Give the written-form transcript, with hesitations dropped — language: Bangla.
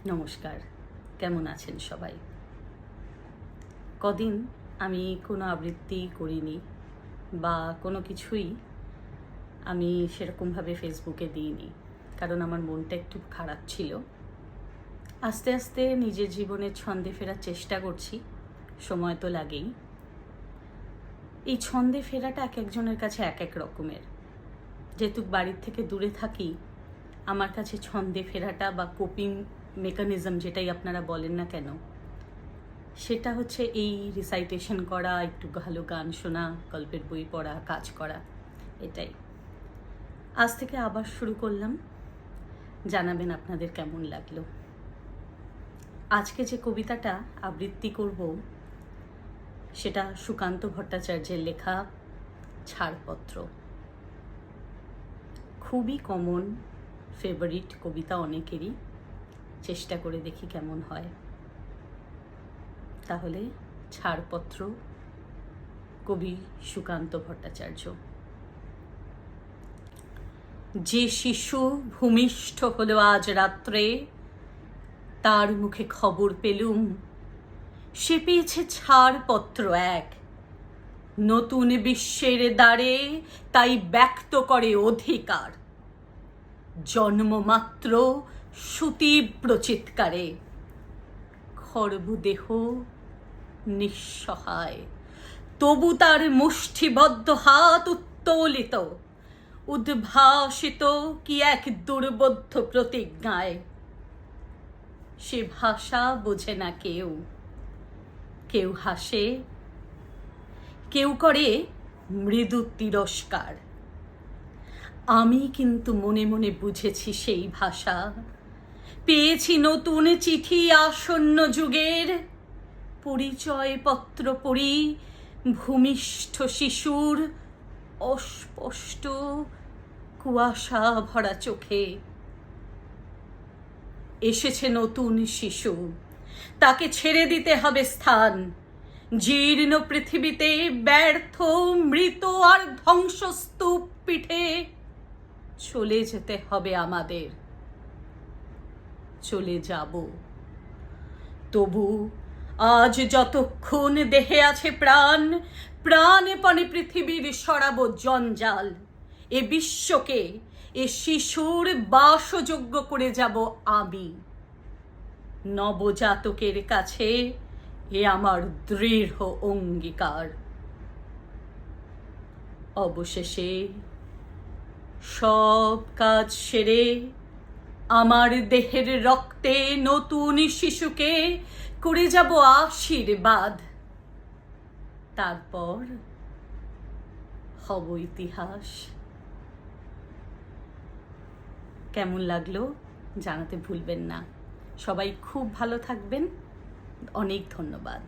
নমস্কার, কেমন আছেন সবাই? কদিন আমি কোনো আবৃত্তি করিনি বা কোনো কিছুই আমি সেরকমভাবে ফেসবুকে দিইনি, কারণ আমার মনটা একটু খারাপ ছিল। আস্তে আস্তে নিজের জীবনের ছন্দে ফেরার চেষ্টা করছি, সময় তো লাগেই। এই ছন্দে ফেরাটা এক একজনের কাছে এক এক রকমের। যেহেতু বাড়ির থেকে দূরে থাকি, আমার কাছে ছন্দে ফেরাটা বা কোপিং মেকানিজম যেটাই আপনারা বলেন না কেন, সেটা হচ্ছে এই রিসাইটেশন করা, একটু ভালো গান শোনা, গল্পের বই পড়া, কাজ করা, এটাই। আজ থেকে আবার শুরু করলাম, জানাবেন আপনাদের কেমন লাগলো। আজকে যে কবিতাটা আবৃত্তি করব সেটা সুকান্ত ভট্টাচার্যের লেখা ছাড়পত্র। খুবই কমন, ফেভারিট কবিতা অনেকেরই। চেষ্টা করে দেখি কেমন হয়। তাহলে ছাড়পত্র, কবি সুকান্ত ভট্টাচার্য। যে শিশু ভূমিষ্ঠ হলো আজ রাত্রে, তার মুখে খবর পেলুম সে পেয়েছে ছাড়পত্র এক। নতুন বিশ্বের দ্বারে তাই ব্যক্ত করে অধিকার। জন্মমাত্র সুতীব্র চিৎকারে খর্বদেহ নিঃসহায়, তবু তার মুষ্টিবদ্ধ হাত উত্তোলিত, উদ্ভাসিত কি এক দুর্বোধ্য প্রতিজ্ঞায়। সে ভাষা বোঝে না কেউ, কেউ হাসে, কেউ করে মৃদু তিরস্কার। আমি কিন্তু মনে মনে বুঝেছি সেই ভাষা। পেয়েছি নতুন চিঠি আসন্ন যুগের, পরিচয়পত্র পড়ি ভূমিষ্ঠ শিশুর অস্পষ্ট কুয়াশা ভরা চোখে। এসেছে নতুন শিশু, তাকে ছেড়ে দিতে হবে স্থান। জীর্ণ পৃথিবীতে ব্যর্থ, মৃত আর ধ্বংসস্তূপ পিঠে চলে যেতে হবে আমাদের। চলে যাব। তবু আজ যতক্ষণ দেহে আছে প্রাণ, প্রাণপণে পৃথিবীর সরাব জঞ্জাল। এ বিশ্বকে, এ শিশুর বাসযোগ্য করে যাব আমি। নবজাতকের কাছে এ আমার দৃঢ় অঙ্গীকার। অবশেষে সব কাজ সেরে আমার দেহের রক্তে নতুন শিশুকে করে যাব আশীর্বাদ। তারপর হব ইতিহাস। কেমন লাগলো জানাতে ভুলবেন না। সবাই খুব ভালো থাকবেন। অনেক ধন্যবাদ।